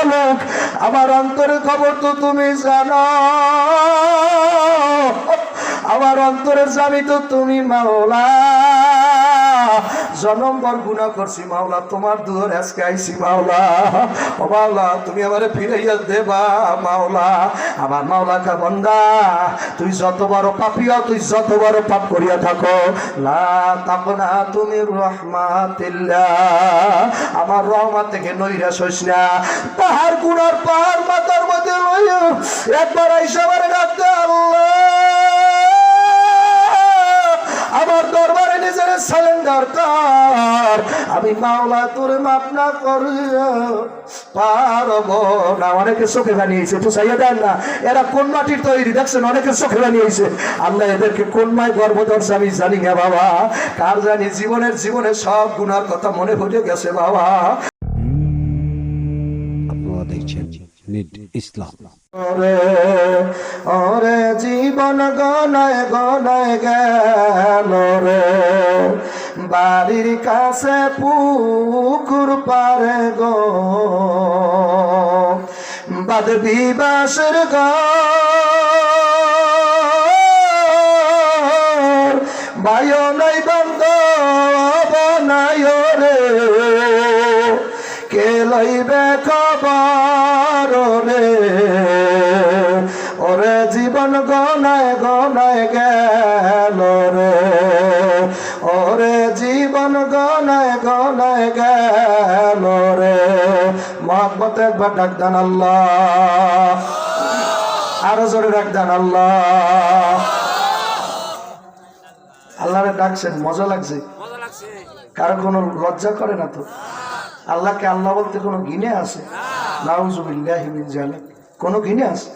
মালিক, আমার অন্তরের খবর তো তুমি জানো, আমার অন্তরের স্বামী তো তুমি মাওলা। জনমবার গুনাহ করছি মাওলা, তোমার দুয়ারে আজকে আইছি মাওলা। ও মাওলা তুমি আমারে ফিরাইয়া দেবা মাওলা। আমার মাওলা কা বান্দা, তুই যত বড় পাপী হও, তুই যত বড় পাপ করিয়া থাকো, লা তাকনা তুমি রাহমাতিল্লাহ, আমার রহমত থেকে নৈরাশ হইস না। পাহাড় গুনার পাহাড় মাথার মধ্যে লইয়া একবার আইসা আমারে ডাকতে, আল্লাহ আমার দরবারে নিজের সালেন্ডার কর, আমি মাওলা তোরে মাফ না করিয়া পারবো না। অনেকে চোখে বানিয়েছে, বুঝাইয়া দেন না এরা কোন মাটির তৈরি, দেখছেন অনেকে চোখে বানিয়েছে। আল্লাহ এদেরকে কোন মায় গর্ব ধরছে আমি জানি না বাবা, কার জানি জীবনের সব গুনার কথা মনে পড়ে গেছে বাবা। আপনারা দেখছেন নিট ইসলাম। ওরে জীবন গনায় গনায় গেল রে, বাড়ির কাছে পুকুর পারে গো, বাদ বিবাসের ঘর, বায়ো নাই বন্ধ বানায় রে, কে লইবে খবর রে, ওরে জীবন গনায় গনায় গেল রে, ওরে জীবন গনায় গনায় গেল রে। মহব্বত একবার ডাক দেন আল্লাহ, আরো জোরে ডাক দেন আল্লাহ। আল্লাহরে ডাকছেন, মজা লাগছে? কারো কোনো লজ্জা করে না তো? আল্লাহকে আল্লাহ বলতে কোনো ঘৃণা আছে? নাউযুবিল্লাহি মিন যালিক, কোনো ঘৃণা আছে?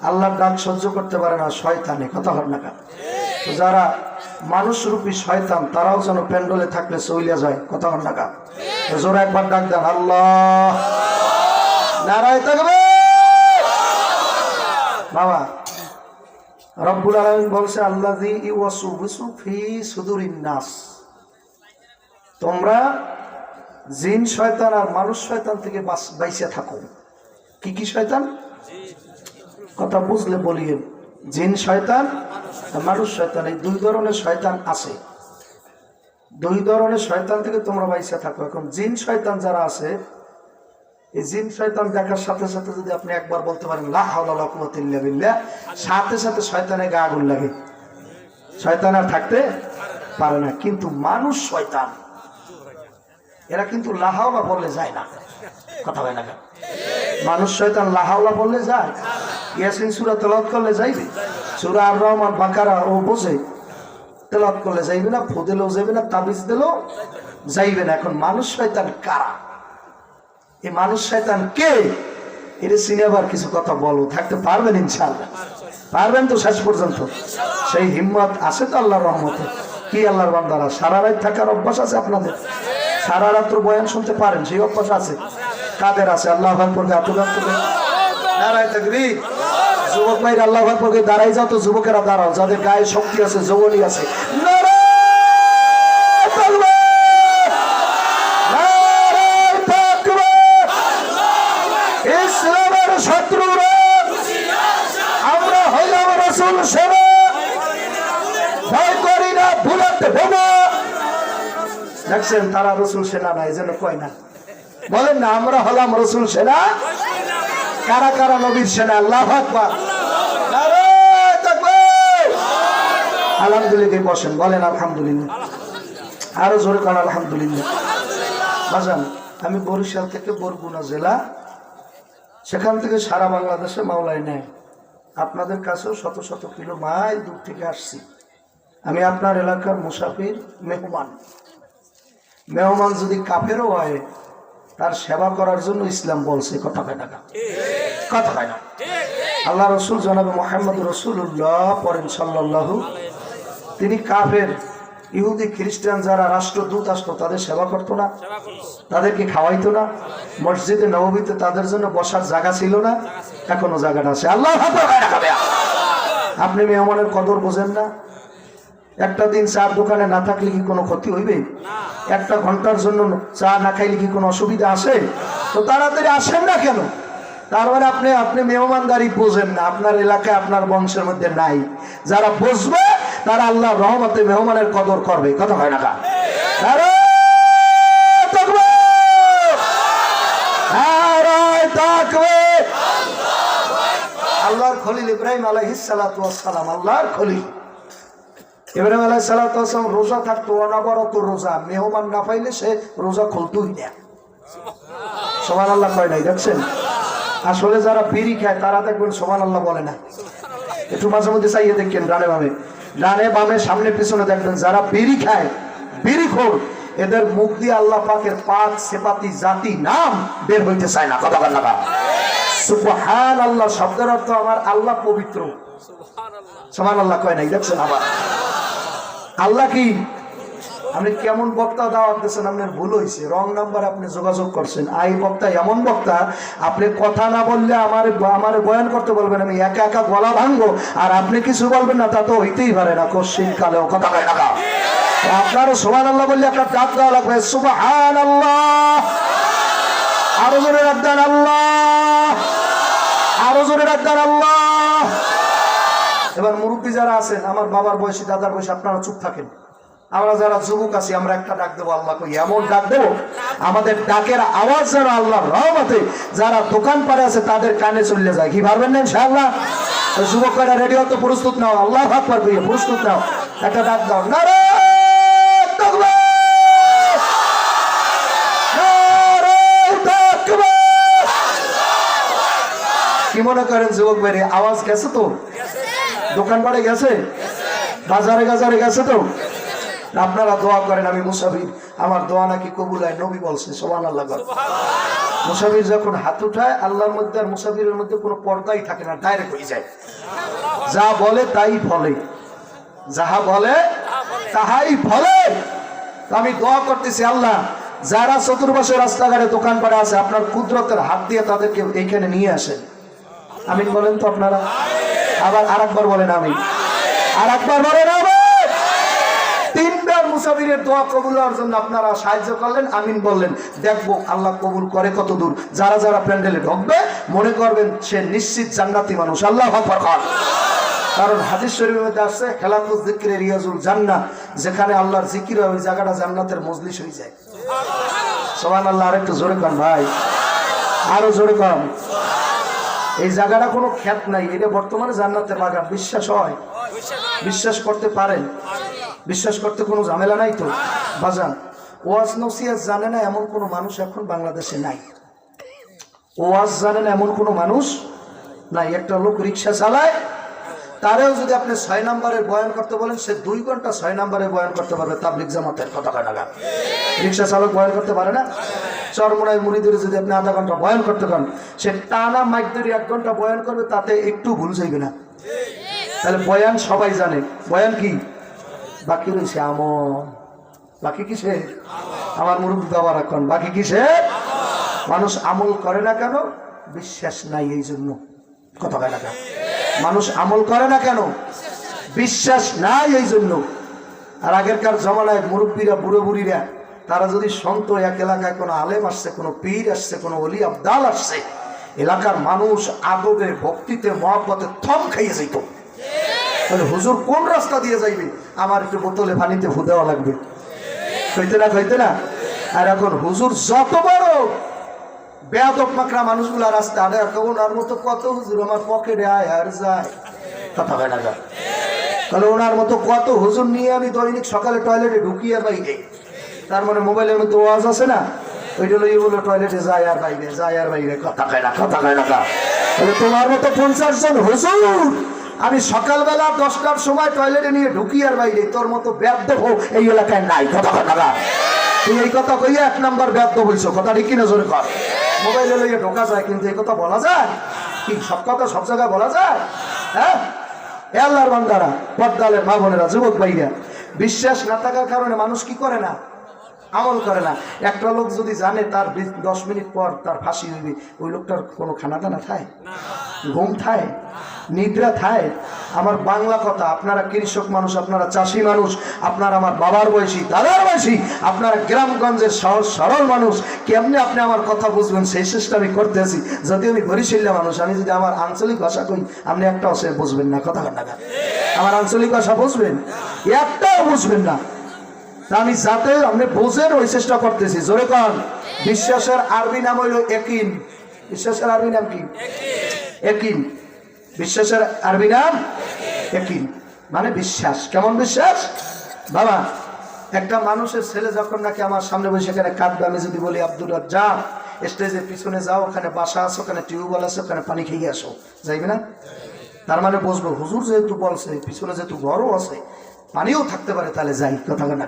আল্লাহর ডাক সহ্য করতে পারে না শয়তানে, কথা হয় না কেন? তো যারা মানুষ রূপী শয়তান তারাও যেন প্যান্ডলে থাকলে চইলা যায়, কথা হয় না কেন? জোরে একবার ডাক দেন আল্লাহ, নারায়ে তাকবীর। বাবা রব্বুল আলামিন বলছে আল্লাযী ইউওয়াসওয়িসু ফি সুদুরিন নাস, তোমরা জিন শয়তান আর মানুষ শয়তান থেকে বাইসে থাকো। কি কি শয়তান? কথা বুঝলে বলিয়ে, জিন শয়তান আর মানুষ শয়তান, এই দুই ধরনের শয়তান আছে। দুই ধরনের শয়তান থেকে তোমরা বাইসে থাকো। এখন জিন শয়তান যারা আছে, এই জিন শয়তান দেখার সাথে সাথে যদি আপনি একবার বলতে পারেন লা হাওলা ওয়ালা কুওয়াতা ইল্লা বিল্লাহ, সাথে সাথে শয়তানের গায়ে আগুন লাগে, শয়তান আর থাকতে পারে না। কিন্তু মানুষ শয়তান এরা কিন্তু লা হাওলা বললে যায় না, কথা হয় না কেন? মানুষ শয়তান লা হাওলা বললে যায়? ইয়াসিন সূরা তেলাওয়াত করলে যাইবে? সূরা আর রহমান বাকারা ও বোঝে, তেলাওয়াত করলে যাইবে না, ফু দিলেও যাইবে না, তাবিজ দিলেও যাইবে না। এখন মানুষ শয়তান কারা? এই মানুষ শয়তান কে? এটা সিনেমার কিছু কথা বলো, থাকতে পারবেন ইনশাআল্লাহ? পারবেন তো শেষ পর্যন্ত? সেই হিম্মত আছে তো আল্লাহর রহমতে? কি আল্লাহর বান্দারা সারা রাত থাকার অভ্যাস আছে আপনাদের? সারা রাত্র বয়ান শুনতে পারেন, সেই অভ্যাস আছে? কাদের আছে? আল্লাহু আকবার কে আতুগান করে নারায়ে তাকবীর। যুবক ভাইরা আল্লাহু আকবার কে দাঁড়াই যাও তো, যুবকেরা দাঁড়াও, যাদের গায়ে শক্তি আছে, যৌবনী আছে। নারায়ে তাকবীর, নারায়ে তাকবীর। ইসলামের শত্রুরা আমরা হইলাম রাসূল সেনা, ভয় করি না বুলেট বোমা। দেখছেন তারা রসুল সেনা নাই যেন কয় না, বলেন না আমরা হলাম রসুল সেনা। কারা কারা নবীর সেনা? আল্লাহু আকবার, নারায়ে তাকবীর। আলহামদুলিল্লাহ বসেন, বলেন আলহামদুলিল্লাহ, আরো জোরে কোন আলহামদুলিল্লাহ। বাজান আমি বরিশাল থেকে বরগুনা জেলা, সেখান থেকে সারা বাংলাদেশে মাওলায় নেয়, আপনাদের কাছেও শত শত কিলো মাইল দূর থেকে আসছি। আমি আপনার এলাকার মুসাফির, মেহমান। মেহমান যদি কাফেরও হয় তার সেবা করার জন্য ইসলাম বলছে, কথা হয় না? কথা হয় না? আল্লাহ রসুল জনাবে মুহাম্মদ রাসূলুল্লাহ পড়েন সাল্লাল্লাহু, তিনি কাফের ইহুদি খ্রিস্টান যারা রাষ্ট্রদূত আসতো তাদের সেবা করতো না? তাদেরকে খাওয়াইতো না? মসজিদে নববীতে তাদের জন্য বসার জায়গা ছিল না? এখনো জায়গাটা আছে। আল্লাহ আপনি মেহমানের কদর বোঝেন না? একটা দিন চার দোকানে না থাকলে কি কোনো ক্ষতি হইবে? একটা ঘন্টার জন্য চা না খাইলে কি কোনো অসুবিধা আছে? তো তাড়াতাড়ি আসেন না কেন? তার মানে আপনি মেহমানদারি বোঝেন না, আপনার এলাকায় আপনার বংশের মধ্যে নাই। যারা বুঝবে তারা আল্লাহর রহমতে মেহমানের কদর করবে। কথা হয় না কা? আল্লাহর খলিল ইব্রাহিম আলাইহিস সালাতু ওয়াস সালাম, আল্লাহর খলিল ইব্রাহিম আলাইহিস সালাতু ওয়াস সালাম রোজা থাকতো, অনবরত রোজা। মেহমান না পাইলে সে রোজা খুলতই না। সুবহানাল্লাহ কয় নাই? দেখছেন, আসলে যারা বিড়ি খায় তারা দেখবেন সুবহানাল্লাহ বলে না। একটু মাঝে মধ্যে চাইয়ে দেখেন, ডানে বামে সামনে পিছনে দেখবেন যারা বিড়ি খায়, বিড়িখোর, এদের মুখ দিয়ে আল্লাহ পাকের পাক সেপাতি জাতি নাম বের হইতে চায় না। কথা বল না? সুবহানাল্লাহ শব্দের অর্থ আমার আল্লাহ পবিত্র। সুবহানাল্লাহ কয় নাই? দেখছেন, আবার আল্লাহ কি? আপনি কেমন বক্তা দাওয়াত দিচ্ছেন, আপনার ভুল হয়েছে, রং নাম্বার আপনি যোগাযোগ করছেন। এই বক্তা এমন বক্তা, আপনি কথা না বললে আমার বয়ান করতে বলবেন, আমি একা একা গলা ভাঙবো, আর আপনি কিছু বলবেন না, তা তো হইতেই পারে না কোশ্চিন কালেও। কথা কয় না? আপনারও সুবহানাল্লাহ বললে একটা ডাক দেওয়া লাগবে, সুবহানাল্লাহ। আরো জোরে ডাক দেন আল্লাহ, আরো জোরে ডাক দেন আল্লাহ। এবার মুরব্বী যারা আছেন, আমার বাবার বয়সী, দাদার বয়সী, আপনারা চুপ থাকেন। আমরা যারা যুবক আছি, আমরা একটা ডাক দেবো আল্লাহ কই, এমন ডাক দেবো আমাদের ডাকের আওয়াজ যেন আল্লাহর রহমতে যারা দোকান পাড়ে আছে তাদের কানে চলে যায়। কি পারবেন না ইনশাআল্লাহ? যুবকেরা রেডি হতে প্রস্তুত নাও, আল্লাহু আকবার কইয়ে প্রস্তুত নাও, একটা ডাক দাও, নারে তাকবীর, নারে তাকবীর। কি মনে করেন যুবক ভাই, আওয়াজ গেছে তো? দোকান পাড়ে গেছে, বাজারে গাজারে গেছে তো? আপনারা দোয়া করেন, আমি মুসাফির, আমার দোয়া নাকি কবুল হয়, নবী বলছে। সুবহানাল্লাহ। মুসাফির যখন হাত উঠায়, আল্লাহর মধ্যে আর মুসাফিরের মধ্যে কোনো পর্দাই থাকে না, ডাইরেক্ট হয়ে যায়। যা বলে তাই ফলে, যাহা বলে তাহাই ফলে। আমি দোয়া করতেছি, আল্লাহ যারা চতুর্পাশে রাস্তাঘাটে দোকান পাড়ে আছে, আপনার কুদরতের হাত দিয়ে তাদেরকে এইখানে নিয়ে আসেন। আমিন বলেন তো আপনারা? আবার আরেকবার বলেন আমিন, আরেকবার বলেন আমিন। তিনবার মুসাফিরের দোয়া কবুল হওয়ার জন্য আপনারা সাহায্য করলেন, আমিন বললেন। দেখবো আল্লাহ কবুল করে কত দূর। যারা যারা প্যান্ডেলে ঢুকবে মনে করবেন সে নিশ্চিত জান্নাতি মানুষ। আল্লাহু আকবার। কারণ হাদিস শরীফের মধ্যে আছে, খেলাফুজ যিকরে রিয়াজুল জান্নাহ, যেখানে আল্লাহর জিকির হয় ওই জায়গাটা জান্নাতের মজলিস হয়ে যায়। সুবহানাল্লাহ। আর একটু জোরে কন ভাই, আরো জোরে কন। এই জায়গাটা কোনো খ্যাত নাই, এটা বর্তমানে জান্নাতের বাগান। বিশ্বাস হয়? বিশ্বাস করতে পারেন? বিশ্বাস করতে কোনো ঝামেলা নাই তো? বাজান, ওয়াজ নসিহত জানে না এমন কোনো মানুষ এখন বাংলাদেশে নাই। ওয়াজ জানে না এমন কোনো মানুষ নাই। একটা লোক রিক্সা চালায়, তারেও যদি আপনি 6 নম্বরের বয়ান করতে বলেন, সে 2 ঘন্টা 6 নম্বরের বয়ান করতে পারবে। তাবলীগ জামাতের কথা কয় না? রিক্সা চালক বয়ান করতে পারে না? চরমোনাই মুড়িদের যদি আপনি আধা ঘন্টা বয়ান করতে পারেন, সে টানা মাইক ধরে 1 ঘন্টা বয়ান করবে, তাতে একটু ভুল যাইবে না। তাহলে বয়ান সবাই জানে, বয়ান কি? বাকি রয়েছে আমল। বাকি কিসে? আমার মুরব্বী বাবা রাখন, বাকি কিসে? মানুষ আমল করে না কেন? বিশ্বাস নাই এই জন্য। কথা কয় না? মানুষ আমল করে না কেন? বিশ্বাস নাই এই জন্য। আর আগেরকার জমানায় মুরব্বীরা, বুড়ো বুড়িরা, তারা যদি সন্ত, এক এলাকায় কোনো আলেম আসছে, কোনো পীর আসছে, কোনো ওলি আবদাল আসছে, এলাকার মানুষ আদবে, ভক্তিতে, মহব্বতে থম খাইয়ে যেত। তাহলে হুজুর কোন রাস্তা দিয়ে যাইবে, আমার একটু বোতলে পানিতে ফু দেওয়া লাগবে, কইতে না কইতে না। আর এখন হুজুর যত বড় বেয়াদব মাকড়া মানুষগুলা রাস্তা আরে ওনার মতো কত হুজুর আমার পকেটে আয় আর যায়। কথা হয় না? তাহলে ওনার মতো কত হুজুর নিয়ে আমি দৈনিক সকালে টয়লেটে ঢুকিয়ে বাইরে, তার মানে মোবাইলের মধ্যে ওয়াজ আছে না, ওইটা লইয়ে বলো টয়লেটে যায় আর বাইরে, যায় আর বাইরে। কথা কয় না? কথা কয় না? তাহলে তোমার মতো 50 জন হুজুর আমি সকালবেলা 10টার সময় টয়লেটে নিয়ে ঢুকি আর বাইরে, তোর মতো বেয়াদব এই এলাকায় নাই। কথা কয় না? তুই এই কথা কইয়া 1 নম্বর বেয়াদব বলছো। কথা ঠিক কিনা? জোরে কর। মোবাইলে লইয়ে ঢোকা যায়, কিন্তু এই কথা বলা যায় কি? সব কথা সব জায়গায় বলা যায়? হ্যাঁ, আল্লাহর বান্দারা, পর্দালের মা বোনেরা, যুবক ভাইরা, বিশ্বাস না থাকার কারণে মানুষ কি করে না? আমল করে না। একটা লোক যদি জানে তার 10 মিনিট পর তার ফাঁসি হইবে, ওই লোকটার কোনো খানা দানা খায়? ঘুম থায়, নিদ্রা থায়? আমার বাংলা কথা, আপনারা কৃষক মানুষ, আপনারা চাষি মানুষ, আপনারা আমার বাবার বয়সী, দাদার বয়সী, আপনারা গ্রামগঞ্জের সহজ সরল মানুষ, কেমনি আপনি আমার কথা বুঝবেন সেই চেষ্টা আমি করতেছি। যদি আমি বরিশালিয়া মানুষ, আমি যদি আমার আঞ্চলিক ভাষা কই, আপনি একটাও সে বুঝবেন না। কথা বলেন না? আমার আঞ্চলিক ভাষা বুঝবেন? একটাও বুঝবেন না। তা আমি যাতে আপনি বোঝেন ওই চেষ্টা করতেছি। জোরে কন। বিশ্বাসের আরবি নাম হইল একিন। বিশ্বাসের আরবি নাম কি? একিন। বিশ্বাসের আরবি নাম একিন, মানে বিশ্বাস। কেমন বিশ্বাস? বাবা, একটা মানুষের ছেলে যখন নাকি আমার সামনে বসে এখানে কাঁদবে, আমি যদি বলি আব্দুর রাজ্জাক স্টেজের পিছনে যাও, ওখানে বাসা আছে, ওখানে টিউবওয়েল আছে, ওখানে পানি খেয়ে আসো, যাইবে না? তার মানে বসবো, হুজুর যেহেতু বলছে, পিছনে যেহেতু ঘরও আছে, পানিও থাকতে পারে, তাহলে যাই। কথা না?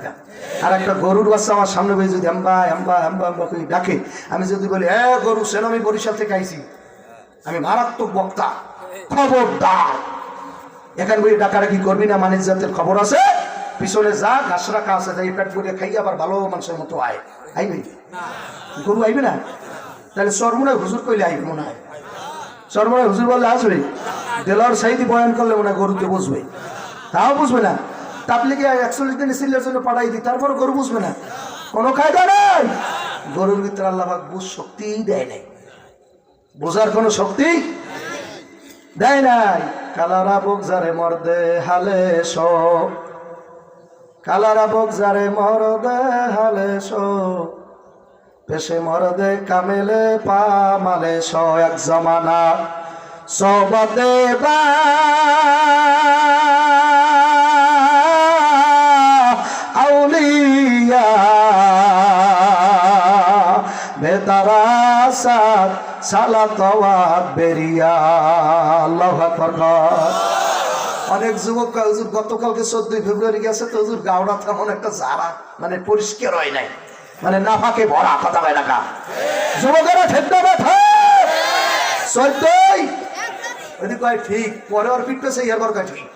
আর একটা গরুর বাচ্চা আমার সামনে বসে যদি এম্বা এম্বা এম্বা এম্বা করে ডাকে, আমি যদি বলি গরু সেন, আমি বরিশাল থেকে আইছি, আমি মারাত্মক বক্তা, খবরদার এখান বই ডাকাডাকি করবি না, মানিক জাতের খবর আছে, পিছনে যা ঘাস রাখা আছে, যাই পেট ভরিয়ে খাই, আবার ভালো মানুষের মতো আয়। আইবে গরু? আইবে না? তাহলে সর্বনয় হুজুর কইলে আইবে মনে হয়? সর্বনয় হুজুর বললে আসবে? দেলোয়ার সাইদি বয়ান করলে মনে হয় গরুতে বুঝবে, তাও বুঝবে না। তাবলিগে 41 দিন সিলের জন্য পাঠাই দিই, তারপর গরু বুঝবে না? কোনো কায়দা নাই। গরুর ভিতরে আল্লাহ পাক বুঝ শক্তি দেয় নাই, বোঝার কোনো শক্তি দেয় নাই। কালারা বুক যারে মরদে হালে শো, কালারা বুক যারে মরদে হালে শো, পেশে মরদে কামেলে পা মালে শো। এক জমানা সবাতে বা আউলিয়া বেতারাসাত সালাতওয়াত বেরিয়া। আল্লাহু আকবার। অনেক যুবক হুজুর গতকালকে 14 ফেব্রুয়ারি গেছে তো হুজুর গাওড়া তেমন একটা জারা, মানে পরিষ্কার হয় নাই, মানে নাফাকে ভরা। কথা হয় না? যুবকেরা ঠিক না ব্যথা 14 ওইদিকে কয় ঠিক, পরে আর ফিটতেছে, এরপর কয় ঠিক,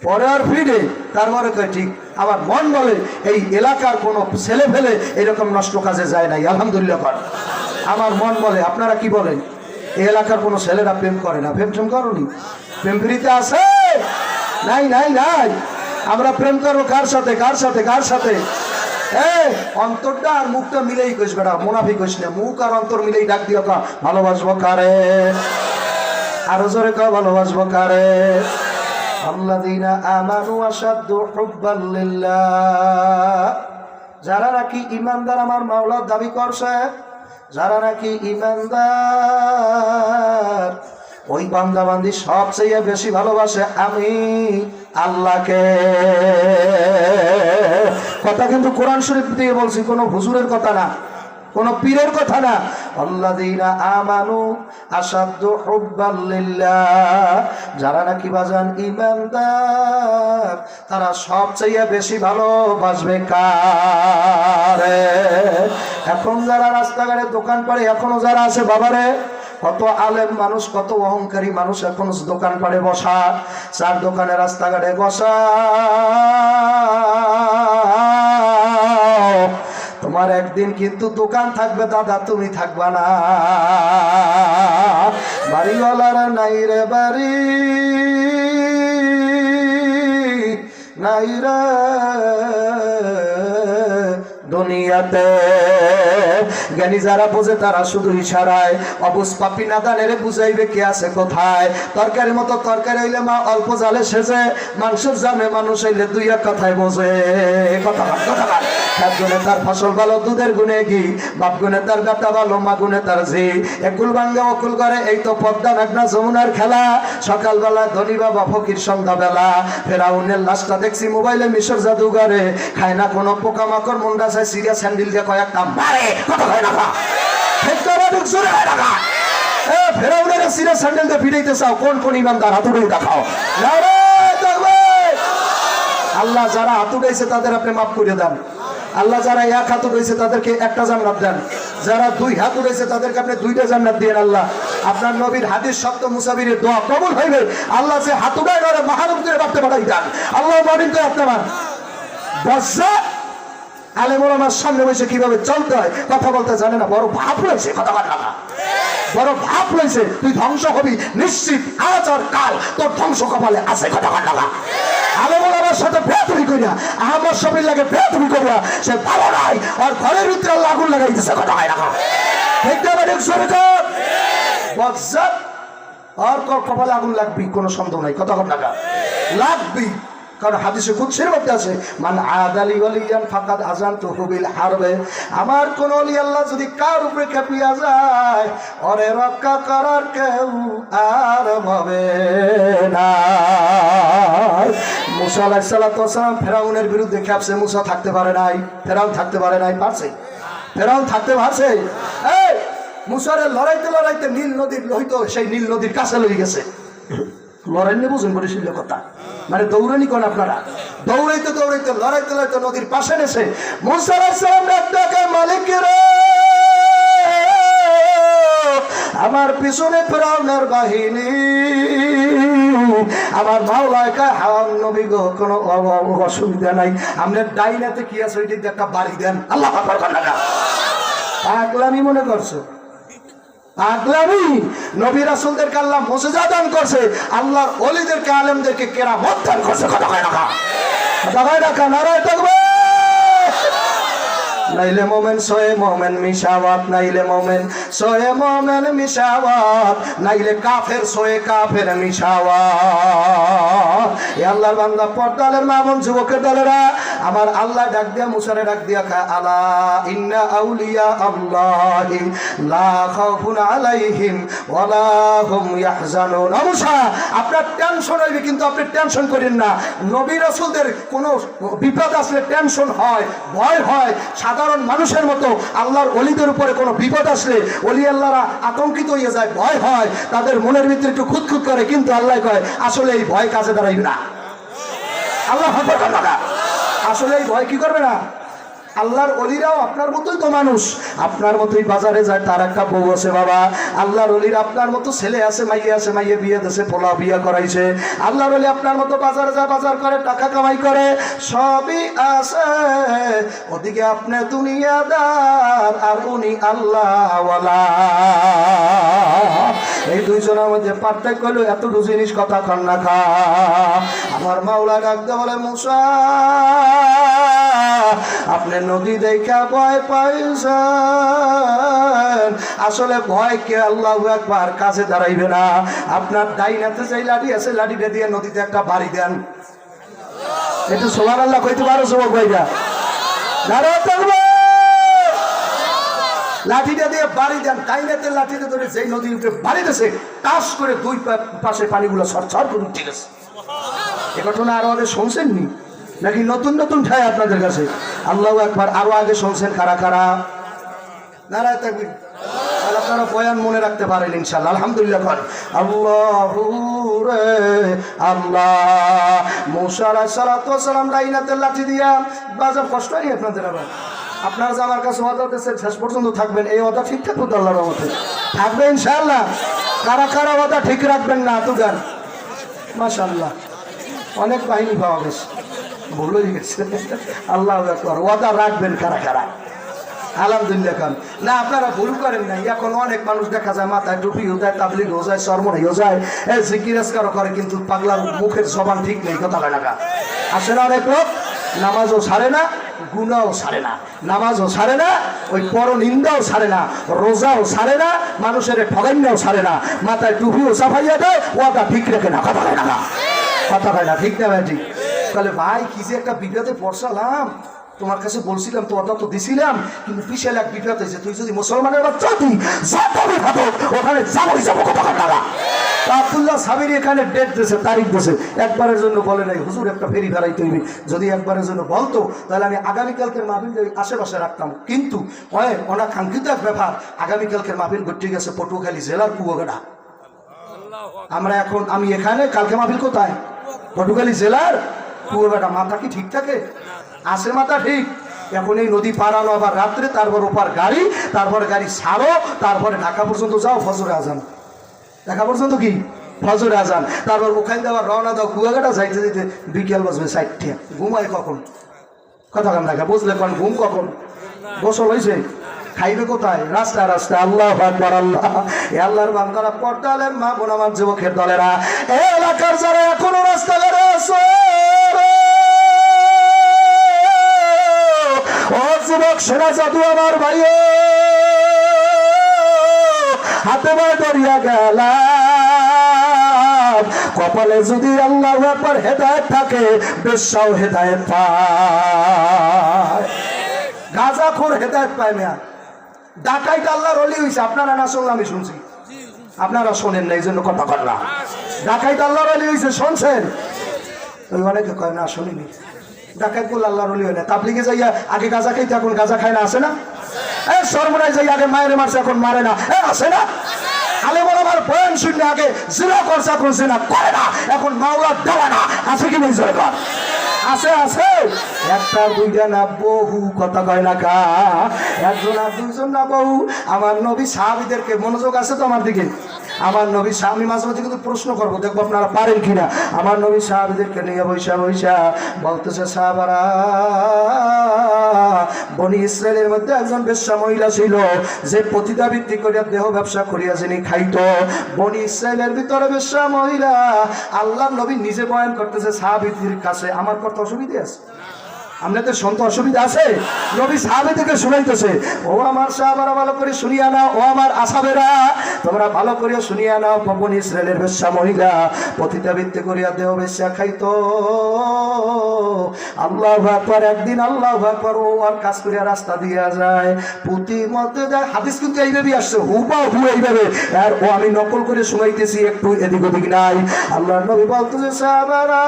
পরে আর ফিরে, তারপরে কয় ঠিক। আমার মন বলে এই এলাকার কোনো ছেলে ফেলে এরকম নষ্ট কাজে যায় নাই, আলহামদুলিল্লাহ কর। আমার মন বলে, আপনারা কি বলেন? এই এলাকার কোনো ছেলেরা প্রেম করে না? প্রেম টেম করনি? প্রেম ফিরিতে আছে? নাই নাই নাই। আমরা প্রেম করবো কার সাথে? কার সাথে? কার সাথে? অন্তরটা আর মুখটা মিলেই কইস বেটা, মুনাফিক কইস না। মুখ আর অন্তর মিলেই ডাক দিও, কা ভালোবাসবো কারে? আরো জোরে কা ভালোবাসবো কারে? আল্লাযীনা আমানু আশাদ্দু হুব্বান লিল্লাহ। যারা নাকি ঈমানদার আমার মাওলার দাবি করছে, যারা নাকি ঈমানদার, ওই বান্দা বান্দি সবচেয়ে বেশি ভালোবাসে আমি আল্লাহকে। কথা কিন্তু কোরআন শরীফ দিয়ে বলছি, কোনো হুজুরের কথা না, কোন পীরের কথা না। আল্লাযীনা আমানু আশাদ্দু হুব্বান লিল্লাহ। যারা নাকি বাজান ঈমানদার, তারা সবচেয়ে বেশি ভালোবাসবে কারে? এখন যারা রাস্তাঘাটে দোকান পাড়ে এখনো যারা আছে, বাবারে কত আলেম মানুষ, কত অহংকারী মানুষ এখন দোকান পাড়ে বসা, চার দোকানে রাস্তাঘাটে বসা। তোমার একদিন কিন্তু দোকান থাকবে দাদা, তুমি থাকবা না। বাড়িওয়ালার নাই রে বাড়ি, নাই রে দুনিয়াতে। জ্ঞানী যারা বোঝে তারা শুধু ইশারায়, অবুঝ পাপি নাদানের বুঝাইবে কে আছে কোথায়। তরকারির মতো তরকারি হইলে মা অল্প জালে সেজে, মাংসের জামে মানুষ হইলে দুই এক কথায় বোঝে। কথা সাত গুণে তার ফসল ভালো, দুধের গুণে ঘি, বাপ গুণে তার গাটা ভালো, মা গুণে তার ঝি। একুল ভাঙ্গে অকুল করে, এই তো পদ্মা মেঘনা যমুনার খেলা। সকালবেলা ধনী বাবা ফকির সন্ধ্যাবেলা। ফেরাউনের লাশটা দেখছি মোবাইলে মিশর জাদুঘরে। খায় না কোনো পোকামাকড়, মুন্ডা চাই সিরিয়া স্যান্ডেল দিয়ে কয়েকটা মারে। কথা হয় না? ফেরাউনের সিরিয়া স্যান্ডেল দিয়ে ফিরাইতে চাও? কোন কোন ইমানদার হাতুড়ে দেখাও। আল্লাহ যারা হাতুড়াইছে তাদের আপনি মাফ করে দেন। আল্লাহ যারা এক হাত উঠেছে তাদেরকে একটা জান্নাত দেন, যারা দুই হাত উঠেছে তাদেরকে আপনি দুইটা জান্নাত দেন। আল্লাহ আপনার নবীর হাদিস সত্য মুসাফিরের দোয়া কবুল হইবে। আল্লাহ যে হাত উঠায় না মাহারুম করে ভাবতে পাঠাই দেন। আল্লাহ মানিন করে আপনার বর্ষা আলেম ওলামার সামনে বসে কিভাবে চলতে হয় কথা বলতে জানে না, বড় ভাব রয়েছে। কথা বলা বড় ভাব লইছে, তুই ধ্বংস হবি নিশ্চিত, আজ আর কাল তোর ধ্বংস কপালে আছে। কথা কর না আলেমুল আমার সাথে বেয়াদবি করিয়া, আহমদ শফির লাগে বেয়াদবি করিয়া, সে ভালো নাই আর ঘরের ভিতরে আল্লাহ আগুন লাগাইতেছে। কথা হয় না ঠিক না ঠিক সরে কর বজ্জাত আর তোর কপালে আগুন লাগবি, কোনো সন্দেহ নাই। কথা কর না লাগবি, কারণ হাদিসে কুদসির মধ্যে আছে, মান আদালি ওয়ালিয়ান ফাকাদ আযানতুহু বিল হারবে। আমার কোন ওলি আল্লাহ যদি কার উপরে খেপিয়া যায়, ওরে রক্ষা করার কেউ আর হবে না। মুসা আলাইহিস সালাতু ওয়াস সালাম ফেরাউনের বিরুদ্ধে খেপছে, মুসা থাকতে পারে নাই, ফেরাউন থাকতে পারে নাই, পারছে? ফেরাউন থাকতে পারছে? এই মুসারে লড়াইতে লড়াইতে নীল নদীর লোহিত সেই নীল নদীর কাছে লই গেছে। লড়াই নিয়ে বুঝুন পরিশীল কথা, মানে দৌড়ানি কোন আপনারা, দৌড়াইতে দৌড়াইতে লড়াইতে লড়াইতে নদীর পাশে এসে মুসা আলাইহিস সালাম ডাকে, মালিক রে, আমার পিছনে ফেরাউনের বাহিনী, আমার মাওলায় কয় হাওয়ার নবী গো, কোনো অসুবিধা নাই, আপনার ডাইনাতে কি আছে ওইটি একটা বাড়ি দেন। আল্লাহ আকবার কর না, পাগলামি মনে করছো? পাগলামি? নবী রাসূলদেরকে আল্লাহ মুজিজা দান করছে, আল্লাহর ওলিদেরকে আলেমদেরকে কেরামত দান করছে। কথা কয় না, কথা কয় না, নারায়ে তাকবীর। নাইলে মোমেন সোয়ে মোমেন মিশাওয়াত, নাইলে মোমেন সোয়ে মোমেন মিশাওয়াত, নাইলে কাফের সোয়ে কাফের মিশাওয়াত। এ আল্লাহর বান্দা, পর্দালের মা বোন যুবকের দলেরা, আমার আল্লাহ ডাক দিয়া মুসারে ডাক দিয়া খায়, আলা ইন্না আউলিয়া আল্লাহি লা খাউফুন আলাইহিম ওয়ালা হুম ইয়াহজানুন। মুসা, আপনার টেনশন হইবে, কিন্তু আপনি টেনশন করেন না। নবী রাসূলদের কোনো বিপদ আসলে টেনশন হয়, ভয় হয়। সাধারণ মানুষের মতো আল্লাহর ওলিদের উপরে কোনো বিপদ আসলে ওলি আল্লাহরা আতঙ্কিত হয়ে যায়, ভয় হয়, তাদের মনের ভিতরে একটু খুঁতখুত করে, কিন্তু আল্লাহ কয় আসলে এই ভয় কাজে দাঁড়াইবে না। আল্লাহ আসলে এই ভয় কি করবে না। আল্লাহর ওলিরাও আপনার মতোই তো মানুষ, আপনার মতোই বাজারে যায়, তার একটা বউ আছে বাবা। আল্লাহর ওলিরা আপনার মতো ছেলে আছে, মাইয়ে আছে, মাইয়ে বিয়ে দিয়েছে, পোলা বিয়ে করাইছে। আল্লাহর ওলি আপনার মতো বাজারে যায়, বাজার করে, টাকা কামাই করে, সবই আছে। ওদিকে আপনি দুনিয়াদার আর উনি আল্লাহওয়ালা। এই দুইজনের মধ্যে পার্থক্য হলো এতটুকু জিনিস। কথা কন না খা। আমার মাওলা ডাকতে বলে, মুসা আপনি নদী দেখা ভয় পাইছেন, আসলে ভয় কে আল্লাহু আকবার কাছে দাঁড়াইবে না। আপনার ডাইনাতে যে লাঠি আছে, লাঠিটা দিয়ে নদীতে একটা বাড়ি দেন। একটু সুবহানাল্লাহ কইতে পারো যুবক ভাইরা? নারায়ে তাকবীর। লাঠিটা দিয়ে বাড়ি দেন, ডাইনাতে লাঠিটা ধরে যেই নদীর উপরে বাড়ি দিয়েছে, টাস করে দুই পাশে পানিগুলো ছড়ছড় করে উঠে গেছে। এ ঘটনা আরো আগে শুনছেননি নাকি নতুন নতুন ঠাই আপনাদের কাছে? আল্লাহু আকবার। আরো আগে শুনছেন কারা কারা? নারায়ে তাকবীর। তাহলে আপনারা বয়ান মনে রাখতে পারেন ইনশাআল্লাহ। আলহামদুলিল্লাহ। আল্লাহু রে আল্লাহ। মুসা আলাইহিস সালাতু ওয়াস সালাম ডাইনাতে লাঠি দিয়া, বাজার কষ্ট হয় আপনাদের? আবার আপনারা যে আমার কাছে ওয়াদা দিয়েছেন শেষ পর্যন্ত থাকবেন, এই ওয়াদা ঠিক থাকবে তো? আল্লাহর রহমতে থাকবে ইনশাআল্লাহ। কারা কারা ওয়াদা ঠিক রাখবেন না? তুগান মাশাআল্লাহ, অনেক বাহিনী পাওয়া গেছে, ভুল হয়ে গেছে। আল্লাহু আকবার। ওয়াদা রাখবেন কারা কারা? আলহামদুলিল্লাহ। খান না, আপনারা ভুল করেন না। এখন অনেক মানুষ দেখা যায় মাথায় টুপিও দেয়, তাবলিগও যায়, সরমনিও যায়, জিকির আজকারও করে, কিন্তু পাগলার মুখের জবান ঠিক নেই। কথা হয় না? আসে না অনেক লোক, নামাজও ছাড়ে না, গুনাও ছাড়ে না, নামাজও ছাড়ে না, ওই পরনিন্দাও ছাড়ে না, রোজাও ছাড়ে না, মানুষের ঠগাইনাও ছাড়ে না, মাথায় টুপিও চাপাইয়া দেয়, ওয়াদা ঠিক রেখে না। কথা হয় না? কথা হয় না? ঠিক না ভাই? ঠিক। তাহলে ভাই কি যে একটা বিপদে পড়ছালাম, তোমার কাছে বলছিলাম তো, ওটা তো দিছিলাম, কিন্তু বিশাল এক বিপদ হয়েছে। তুই যদি মুসলমানের বাচ্চা তুই ওখানে যাবোই যাবো। কথা হয় না? আব্দুল্লাহ সাবির এখানে ডেট দিয়েছে, তারিখ দিয়েছে, একবারের জন্য বলে নাই হুজুর একটা ফেরি ফেরাইতে হইবে। যদি একবারের জন্য বলতো তাহলে আমি আগামীকালকের মাহফিল আশেপাশে রাখতাম, কিন্তু অনাকাঙ্ক্ষিত এক ব্যাপার, আগামীকালকের মাহফিল ঘটে গেছে পটুয়াখালী জেলার কুয়াকাটা। আমরা এখন, আমি এখানে, কালকে মাহফিল কোথায়? পটুয়াখালী জেলার কুয়াকাটা। মাথা কি ঠিক থাকে? আসে মাথা ঠিক। এখন এই নদী পারানো, আবার রাত্রে, তারপর ওপার গাড়ি, তারপরে গাড়ি ছাড়ো, তারপরে ঢাকা পর্যন্ত যাও, ফজরে আজান। ঢাকা পর্যন্ত কি? ফজরে আজান। তারপর ওখানে আবার রওনা দাও, কুয়াকাটা যাইতে যেতে বিকেল বাজবে 4টা। ঘুমায় কখন? কথা কান দেখা বুঝলে? কারণ ঘুম কখন? গোসল হয়েছে, খাইবে কোথায়? রাস্তায় রাস্তায়। আল্লাহু আকবার। আল্লাহ, এ আল্লাহর বান্দারা, পর্দালের মা বোন আমার, যুবকের দলেরা, এ এলাকার যারা এখনো রাস্তাঘাটে আছো, ও যুবক সেনা জাদু আমার ভাই, হাতে পায়ে ধরিয়া গেলাম, কপালে যদি আল্লাহু আকবার হেদায়েত থাকে, বেশ্যাও হেদায়েত পায়, গাঁজাখোর হেদায়েত পায় না। ডাকাইত আল্লাহর ওলি হইছে, আপনারা না শুনলে আমি শুনছি, আপনারা শোনেন না, এই জন্য কথা কর না। ডাকাইত আল্লাহর ওলি হইছে, শুনছেন? ওই অনেকে কয় না শুনিনি। ডাকাইত বলে আল্লাহর ওলি হয় না। তাবলিগে যাইয়া আগে গাঁজা খাইতে, এখন গাঁজা খায় না, আছে না? এ সর্বনাশ, যাই আগে মায়ের মারছে, এখন মারে না, এ আছে না? আলে বড় আমার বয়ান শুনলে আগে জিনা করছে, এখন জিনা করে না, এখন মাওলা দেওয়া না, আছে কি নেই? জয়গণ আছে, আছে। একটা দুইটা না, বহু, কথা কয় না কা, একজন আর দুইজন না, বহু। আমার নবী সাহাবীদেরকে, মনোযোগ আছে তো আমার দিকে, আমার নবী, আমি মাঝে মাঝে কিন্তু প্রশ্ন করবো, দেখবো আপনারা পারেন কিনা। আমার নবী সাহাবীদেরকে নিয়ে বৈশা বৈশা বলতেছে, সাহাবারা, বনি ইসরায়েলের মধ্যে একজন বেশ্যা মহিলা ছিল, যে পতিতাবৃত্তি করিয়া দেহ ব্যবসা করিয়া যিনি খাইতো। বনি ইসরায়েলের ভিতরে বেশ্যা মহিলা, আল্লাহর নবী নিজে বয়ান করতেছে সাহাবীদের কাছে। আমার কথা অসুবিধা আছে? আপনাদের শুনতে অসুবিধা আছে? নবী সাহাবীদেরকে শুনাইতেছে, ও আমার সাহাবারা ভালো করে শুনিয়া নাও, ও আমার আসাবেরা তোমরা ভালো করে শুনিয়া নাও। বনি ইসরায়েলের বেশ্যা মহিলা পতিতাবৃত্তি করিয়া দেহ বেশ্যা খাইতো। আল্লাহু আকবার। একদিন আল্লাহু আকবার, ও আর কাজ করিয়া রাস্তা দিয়া যায়, পুঁতি মধ্যে যায়। হাদিস কিন্তু এইভাবেই আসছে, হুবাহু এইভাবে, আর ও আমি নকল করে শুনাইতেছি, একটু এদিক ওদিক নাই। আল্লাহর নবী বলতেছে, সাহাবারা,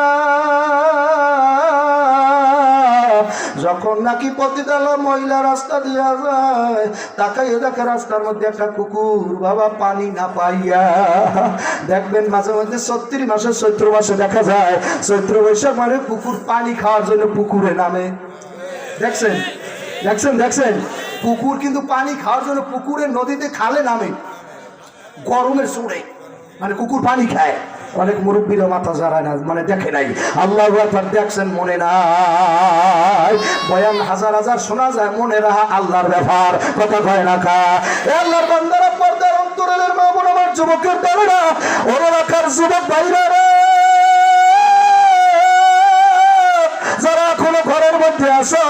যখন নাকি পতিতালা মহিলা রাস্তা দিয়া যায়, তাকাইয়ে দেখে রাস্তার মধ্যে একটা কুকুর, বাবা পানি না পাইয়া। দেখবেন মাঝে মধ্যে ৩৬ মাসে, চৈত্র মাসে দেখা যায়, চৈত্র বৈশাখ মানে কুকুর পানি খাওয়ার জন্য পুকুরে নামে। দেখছেন, দেখছেন, দেখছেন? কুকুর কিন্তু পানি খাওয়ার জন্য পুকুরে, নদীতে, খালে নামে গরমের চোরে, মানে কুকুর পানি খায়। অনেক মুরব্বীরা মাথা জারায় না, মানে দেখে নাই। আল্লাহু আকবার। দেখছেন, মনে নাই, বয়ান হাজার হাজার শোনা যায়, মনে রাখা আল্লাহর ব্যাপার, কথা কয় না কা। আল্লাহর বান্দারা, পর্দার অন্তরালের মা বোন আমার, যুবকের দলেরা, ওর এলাকার যুবক ভাইরা রে, যারা এখনো ঘরের মধ্যে আসো,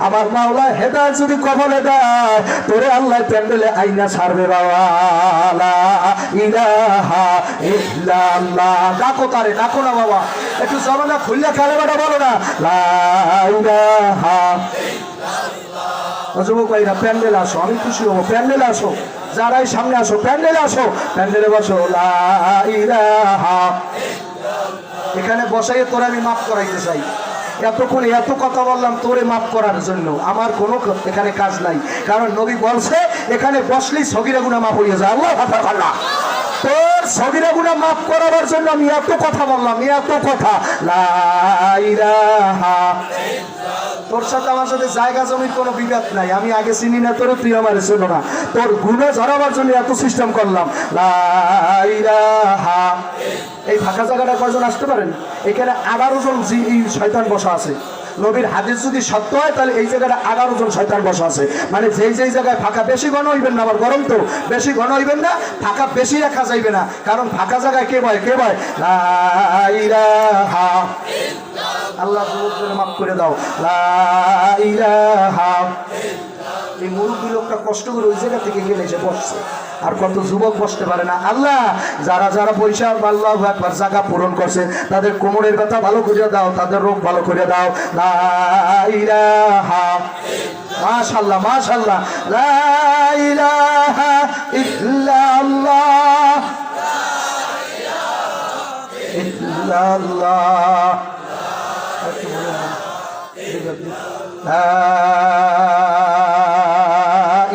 আমার মাওলা হেদায়েত যদি কবলে দেয়, তোরে আল্লাহ প্যান্ডেলে আইনা ছাড়বে। বাবা, লা ইলাহা ইল্লাল্লাহ। ডাকো তারে, ডাকো না বাবা, একটু জবানা খুললে কালেমাটা বলো না, লা ইলাহা ইল্লাল্লাহ। যুবক ভাইরা, প্যান্ডেলে আসো, আমি খুশি হবো। প্যান্ডেলে আসো, যারাই সামনে আসো, প্যান্ডেলে আসো, প্যান্ডেলে বসো। লা ইলাহা ইল্লাল্লাহ। এখানে বসাইয়ে তোরা আমি মাফ করাইতে চাই। এতক্ষণ এত কথা বললাম তোরে মাফ করার জন্য, আমার কোনো এখানে কাজ নাই, কারণ নবী বলছে এখানে বসলেই সগীরা গুনাহ মাফ হয়ে যায়। আল্লাহ আল্লাহ, তোর সগীরা গুনাহ মাফ করাবার জন্য আমি এত কথা বললাম, এত কথা। লা ইলাহা ইল্লাল্লাহ। তোর সাথে আমার সাথে জায়গা জমির কোনো বিবাদ নাই, আমি আগে চিনি না তোর, তুই আমার ছিল না, তোর গুনাহ ঝরাবার জন্য এত সিস্টেম করলাম। লা ইলাহা। এই ফাঁকা জায়গাটা কয়জন আসতে পারেন? এখানে 11 জন শয়তান বসা আছে। নবীর হাদিস যদি সত্য হয়, তাহলে এই জায়গাটা 11 জন শয়তান বসা আছে। মানে যেই যেই জায়গায় ফাঁকা, বেশি ঘন হইবেন না, আবার গরম তো, বেশি ঘন হইবেন না, ফাঁকা বেশি রাখা যাইবে না, কারণ ফাঁকা জায়গায় কে ভয়, কে ভয়? লা ইলাহা ইল্লাল্লাহ। আল্লাহ যুবকদের মাফ করে দাও। লা ইলাহা ইল্লাল্লাহ। এই মুরব্বী লোকটা কষ্ট করে ওই জায়গা থেকে গেলে এসে বসছে, আর কত যুবক বসতে পারে না। আল্লাহ, যারা যারা পয়সা আল্লাহু আকবার জায়গা পূরণ করছে, তাদের কোমরের ব্যথা ভালো করে দাও, তাদের রোগ ভালো করে দাও। লা ইলাহা ইল্লাল্লাহ। মাশাআল্লাহ, মাশাআল্লাহ। লা ইলাহা ইল্লাল্লাহ, লা ইলাহা ইল্লাল্লাহ। লা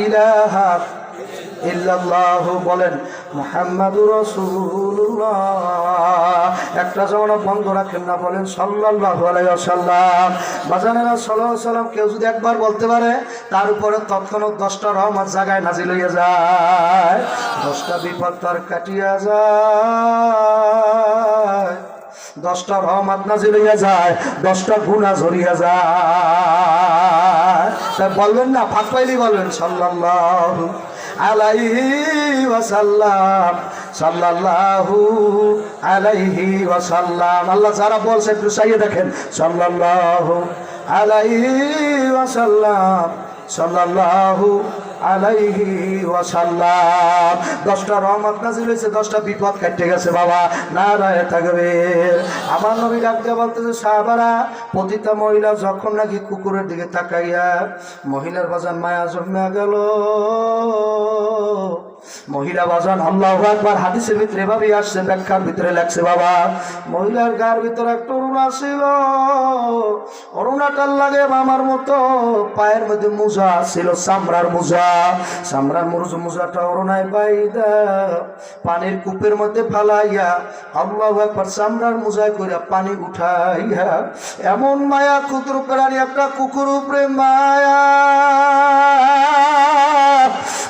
ইলাহা ইল্লাল্লাহ বলেন, মুহাম্মাদুর রাসূলুল্লাহ। একটা জমানা বন্ধ রাখেন না, বলেন সাল্লাল্লাহু আলাইহি ওয়াসাল্লাম। বাজানেরা, সাল্লাল্লাহু আলাইহি ওয়াসাল্লাম কেউ যদি একবার বলতে পারে, তার উপরে তৎক্ষণাৎ 10টা রহমত জায়গায় নাজিল হইয়া যায়, 10টা বিপদ তার কাটিয়া যায়, 10টা রহমত নাজিল হইয়া যায়, 10টা গুনাহ ঝরিয়া যায়। তা বলবেন না, ফাঁক পাইলি বলবেন সাল্লাল্লাহু আলাইহি ওয়াসাল্লাম, সাল্লাল্লাহু আলাইহি ওয়াসাল্লাম। আল্লাহ যারা বলছে একটু চাইয়ে দেখেন, সাল্লাল্লাহু আলাইহি ওয়াসাল্লাম, সাল্লাল্লাহু আলাইহি ওয়াসাল্লাম। 10টা রহমত নাজিল হয়েছে, 10টা বিপদ কাটতে গেছে বাবা। নারায়ে তাকবীর। আমার নবী ডাকতে বলতেছে, সাহাবারা, প্রতিটা মহিলা যখন নাকি কুকুরের দিকে তাকাইয়া মহিলার বাজান মায়া জন্মে গেল, মহিলা বাজান আল্লাহু আকবার। হাদিসের ভিতরে এভাবেই আসছে, ব্যাখ্যার ভিতরে লেখছে বাবা, মহিলার গার ভিতরে একটা অরুণা ছিল, অরুণাটার লাগে আমার মতো, পায়ের মধ্যে মোজা ছিল, চামড়ার মোজা, চামড়ার মোজাটা অরুণায় বাইদা পানির কূপের মধ্যে ফালাইয়া আল্লাহু আকবার চামড়ার মোজায় করে পানি উঠাইয়া, এমন মায়া ক্ষুদ্র প্রাণী একটা কুকুর উপরে মায়া,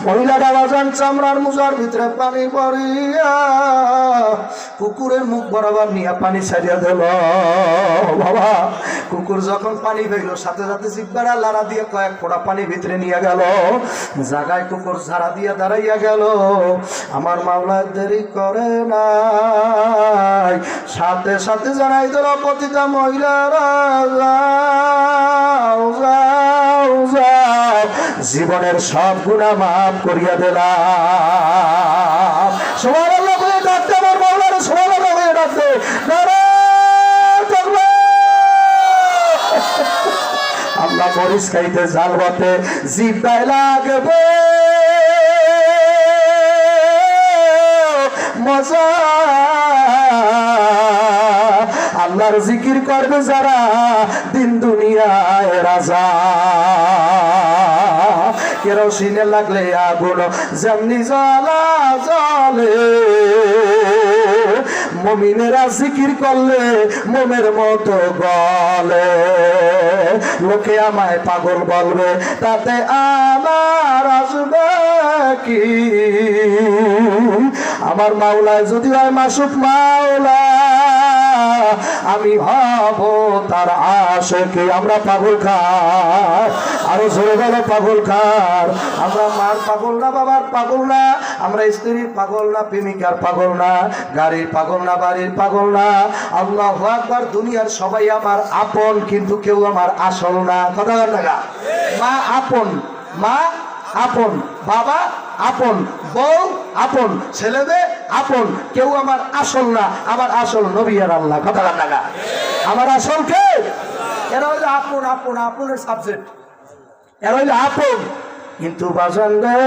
মহিলাটা বাজান চামড়ার মোজার ভিতরে পানি পড়িয়া কুকুরের মুখ বরাবর নিয়ে পানি ছাড়িয়া দিল বাবা। কুকুর যখন পানি পেল, সাথে সাথে জিব্বারা লাড়া দিয়ে কয়েক ফোঁটা পানি ভিতরে নিয়ে গেল, জায়গায় কুকুর ঝাড়া দিয়ে দাঁড়াইয়া গেল। আমার মাওলা দেরি করে নাই, সাথে সাথে জানাই দিল, প্রতিটা মহিলারা যাও যাও যাও, জীবনের সব গুনাহ মাফ করিয়া দিলাম। সুবহানাল্লাহ বলে ডাকতে, আমার মাওলার সুবহানাল্লাহ বলে ডাকতে, নারায়ে তাকবীর। আল্লাহ মরিচ খাইতে জাল বটে জিব্বায় লাগবে মজা, আল্লাহর জিকির করবে যারা দিন দুনিয়ায় রাজা। কেরোসিনে লাগলে আগুন যেমনি জ্বালা জ্বলে, মুমিনেরা জিকির করলে মোমের মতো গলে। লোকে আমায় পাগল বলবে, তাতে আমার আসবে কি? আমার মাওলায় যদি হয় মাসুক মাওলা, আমি হব তার আশিক। আমরা পাগল খার, আরো জোরে বলো পাগল খার। আমরা মার পাগল না, বাবার পাগল না, আমরা স্ত্রীর পাগল না, প্রেমিকার পাগল না, গাড়ির পাগল না, বাড়ির পাগল না। আল্লাহু আকবার। দুনিয়ার সবাই আমার আপন, কিন্তু কেউ আমার আসল না। কথা বলেন, মা আপন, মা আপন, বাবা আপন, বউ আপন, ছেলে মেয়ে আপন, কেউ আমার আসল না। আমার আসল নবী আর আল্লাহ। কথা বলেন না, আমার আসল কে? এরা হইলো আপন, আপন, আপনের সাবজেক্ট, এরা হইলো আপন। কিন্তু বাজান রে,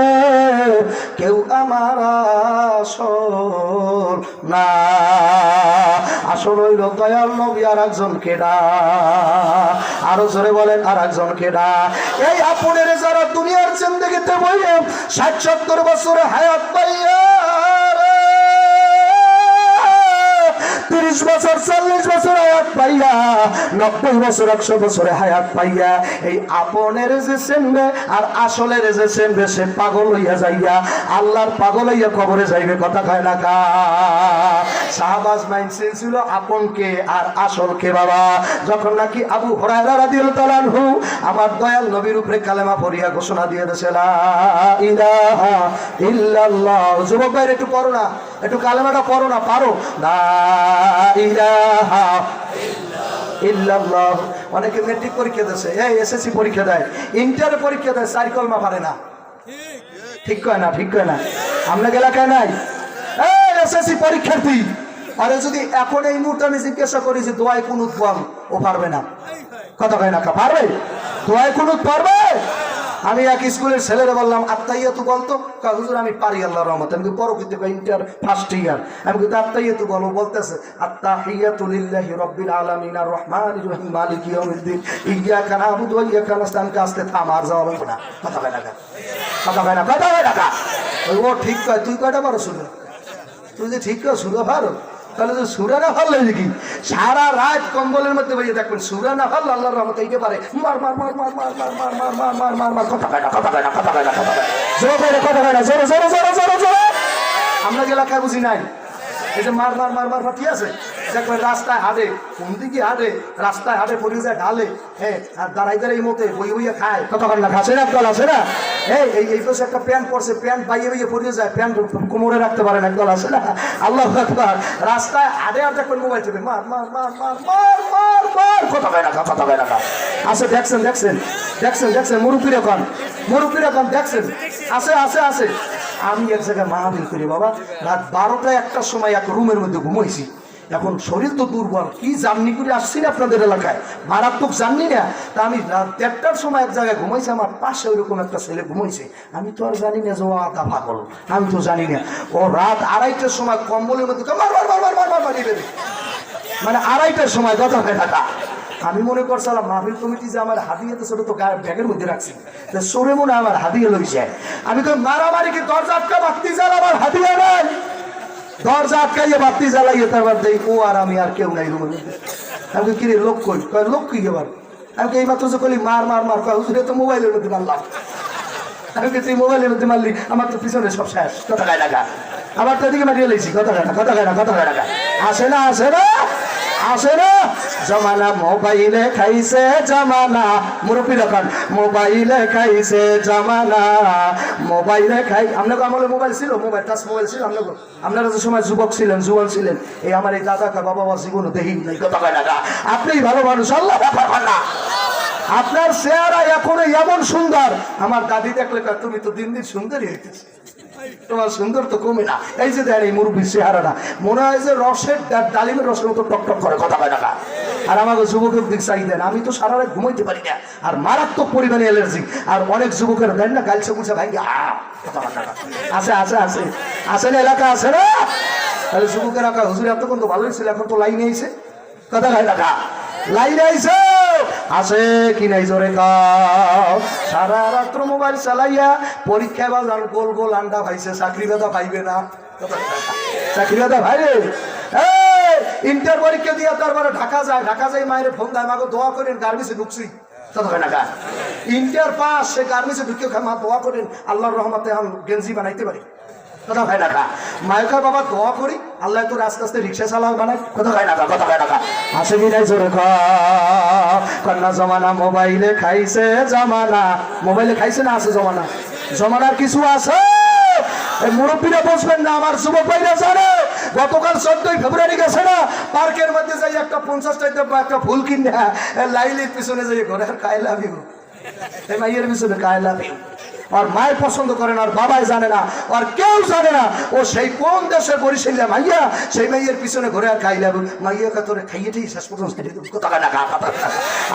কেউ আমার আসল না। আসল হইল দয়াল নবী, আর একজন কেডা? আরো জোরে বলেন, আর একজন কেডা? এই আপনের যারা দুনিয়ার জিন্দেগিতে বইয়ে ৬০-৭০ বছরে হায়াত পাইয়া, ৩০ বছর ৪০ বছর হায়াত পাইয়া, ৯০ বছর ১০০ বছরে হায়াত পাইয়া, এই আপনের যে চেনবে আর আসলের যে চেনবে, সে পাগল হইয়া যাইয়া, আল্লাহর পাগল হইয়া কবরে যাইবে। কথা কয় না কা? শাহবাজ মাইন্ড ছিল আপনকে আর আসলকে বাবা। যখন নাকি আবু হুরায়রা রাদিয়াল্লাহু আনহু আমার দয়াল নবীর উপরে কালেমা পড়িয়া ঘোষণা দিয়ে দিয়েছে, লা ইলাহা ইল্লাল্লাহ। যুবক ভাইরা একটু পড়ো না, একটু কালেমাটা পড়ো না, পারো? লা ইলাহা ইল্লাল্লাহ। অনেকে মেট্রিক পরীক্ষা দিয়েছে, এই এসএসসি পরীক্ষা দেয়, ইন্টার পরীক্ষা দেয়, 4 কলমা পারে না। ঠিক কয় না? ঠিক কয় না? আপনার এলাকায় নাই? এই এসএসসি পরীক্ষার্থী, আরে যদি এখন এই মুহূর্তে আমি জিজ্ঞাসা করি যে দোয়ায় কুনুত বল, ও পারবে না। কথা কয় না? পারবে? দোয়ায় কুনুত পারবে? আমি এক স্কুলের ছেলেরা বললাম, আত্মাইয়াতু বলতো। হুজুর আমি পারি আল্লাহর রহমতে। আমি পরবর্তীতে ইন্টার ফার্স্ট ইয়ার, আমি কিন্তু আত্মাইয়াতু বলো। বলতেছে, আত্তাহিয়াতু লিল্লাহি রাব্বিল আলামিন আর রহমানির রহিম মালিকি ইয়াউমিদ্দিন ইয়্যাকা না'বুদু ওয়া ইয়্যাকা নাস্তাইন। কাস্তে থামার যাওয়া লাগবে না। কথা কয় না? কথা কয় না? কথা কয় না? ও ঠিক কয়। তুই কয়টা পারো শুনে? তুই যে ঠিক কয় সুরা পারো, তাহলে যে সুরা না পারলে কি সারা রাত কম্বলের মধ্যে বেরিয়ে থাকবেন? সুরা না পারলে আল্লাহর রহমতে এইতে পারে মার মার মার মার মার মার মার মার মার মার মার মার। কথা কয় না? কথা কয় না? কথা কয় না? কথা কয় জোরে কয় না? কথা কয় না? জোরে জোরে জোরে জোরে জোরে। আমরা এলাকায় বুঝি নাই এই যে মার মার মার মার ঠিক আছে। দেখবেন রাস্তায় হাঁটে, কোন দিকে হাঁটে, রাস্তায় হাঁটে পড়ে যায় ঢালে, হ্যাঁ, আর দাঁড়াই দাঁড়াই মতে বই বইয়ে খায়, কতক্ষণ না খাচ্ছে না, একদল আছে না, এই পাশে একটা প্যান্ট পরছে, প্যান্ট বাইয়ে বাইয়ে পড়ে যায়, প্যান্ট কোমরে রাখতে পারে না, একদল আছে না, আল্লাহু আকবার, রাস্তায় হাঁটে আর দেখবেন মোবাইল টিপে মার মার মার মার মার মার মার, কতক্ষণ না কতক্ষণ না আছে, দেখছেন দেখছেন দেখছেন দেখছেন, মুরুব্বির এখন দেখছেন, আছে। আমি এক জায়গায় মাহফিল করি বাবা, রাত 12টা 1টার সময় এক রুমের মধ্যে ঘুমাইছি। এখন শরীর তো দুর্বল, কি জার্নি করে আসছি না আপনাদের এলাকায়, মারাত্মক জার্নি না, তা আমি রাত 1টার সময় এক জায়গায় ঘুমাইছি, আমার পাশে ওইরকম একটা ছেলে ঘুমাইছে, আমি তো আর জানি না যে ও আদা পাগল, আমি তো জানি না, ও রাত 2:30টার সময় কম্বলের মধ্যে মার মার মার মার মার মার মারিয়ে দেবে, মানে 2:30টার সময় কথা হয় টাকা। আমি মনে করছিলাম মাহফিল কমিটি যে আমার হাদিয়াতে ছোট তো ব্যাগের মধ্যে রাখছি, সরে মনে আমার হাদিয়া লই যায়, আমি তো মারামারি কি দরজা আটকা বাতি জ্বালা, আমার হাদিয়া নাই, দরজা আটকাইয়ে বাতি জ্বালাইয়ে তারপর দেই ও আর আমি আর কেউ নাই রুমের মধ্যে। আমি কিরে লোক কই, কয় লোক কি এবার, আমি এই মাত্র যে কলি মার মার মার, কয় হুজুরে তো মোবাইলের মধ্যে মারলাম, আমি তুই মোবাইলের মধ্যে মারলি, আমার তো পিছনে সব শেষ, কথা গায়ে লাগা, আবার তো এদিকে মারিয়ে লেছি, কথা গায়ে লাগা, আসে না আসে না, জমানা মোবাইলে খাইছে জামানা, মুরব্বী দোকান মোবাইলে খাইছে জামানা, মোবাইলে খাই, আপনাকে আমলে মোবাইল ছিল, মোবাইল টাচ মোবাইল ছিল, আপনারা যে সময় যুবক ছিলেন, জুয়ান ছিলেন, এই আমার এই দাদাকে বাবা জীবনও দেখি নাই, কথা কয় না, আপনি ভালো মানুষ, আল্লাহ না, আপনার চেহারা এখনো এমন সুন্দর, আমার দাদি দেখলে তুমি তো দিন দিন সুন্দরই হইতেছে, তোমার সুন্দর তো কমে না, এই যে দেন এই মুরব্বীর চেহারাটা মনে হয় যে রসের ডালিমের রসের মতো টকটক করে, কথা কয় টাকা, আর আমাকে যুবকের দিক চাই দেন, আমি তো সারা রাত ঘুমাইতে পারি না, আর মারাত্মক পরিমাণে অ্যালার্জি, আর অনেক যুবকের দেন না গালছে গুলছে ভাই, আছে না এলাকা আছে না, তাহলে যুবকের এলাকা হুজুর এতক্ষণ তো ভালোই ছিল, এখন তো লাইনে আইছে, কথা কয় টাকা, লাইনে আইছে আছে কি নাই জোরে কাও, সারা রাত্র মোবাইল চালাইয়া পরীক্ষা বাজার গোল গোল আন্ডা ভাইছে, চাকরি বেদা ভাইবে না, চাকরি বেদা ভাইরে, ইন্টার পরীক্ষা দিয়ে তারপরে ঢাকা যায় মায়ের ফোন দেয়, আমাকে দোয়া করেন গার্মেন্টসে ঢুকছি, ইন্টার পাস, সে গার্মেন্টসে ঢুকে মা দোয়া করেন আল্লাহর রহমতে আমি গেঞ্জি বানাইতে পারি, কথা হয় না, মায়ের বাবা দোয়া করি আল্লাহ তোর আস্তে আস্তে রিক্সা চালাও বানাই, কথা হয় না, আসে কি নাই জোরে কন্যা, জমানা মোবাইলে খাইছে জামানা, মোবাইলে খাইছে না, আছে জমানার কিছু আছে, মুরব্বীরা বসবেন না, আমার যুবক ভাইরা জানে, গতকাল 14ই ফেব্রুয়ারি গেছে না, পার্কের মধ্যে যাই একটা 50 টাকা একটা ফুল কিনে লাইলির পিছনে যাই ঘরে কায় লাভ ইউ, এই মাইয়ের পিছনে কায় লাভ ইউ, আর মায়ের পছন্দ করে না, আর বাবাই জানে না, আর কেউ জানে না ও সেই কোন দেশের বরিশালে মাইয়া, সেই মাইয়ের পিছনে ঘরে আর খাই লাভ, মাইয়াকে তোরে খাইয়েটেই শেষ পর্যন্ত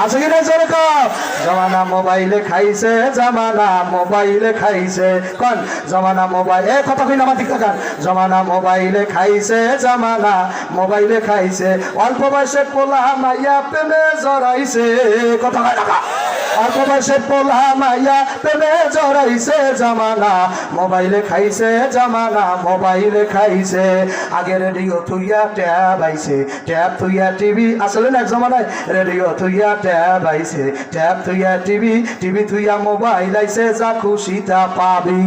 আছে কি না জোরে কও, জমানা মোবাইলে খাইছে জামানা, মোবাইলে খাইছে কোন জমানা মোবাইল, এ কথা কই না আমার দিক তাকান, জমানা মোবাইলে খাইছে জামানা, মোবাইলে খাইছে, অল্প বয়সে পোলা মাইয়া প্রেমে জড়াইছে, কথা কয় না, অল্প বয়সে পোলা মাইয়া প্রেমে জড়াইছে জামানা, মোবাইলে খাইছে জামানা, মোবাইলে খাইছে, আগে রেডিও থুইয়া ট্যাব আইছে, ট্যাব থুইয়া টিভি, আসলে না এক জমানায় রেডিও থুইয়া ট্যাব আইছে, ট্যাব থুইয়া টিভি, টিভি থুইয়া মোবাইল আইছে, যা খুশি তা পাবি,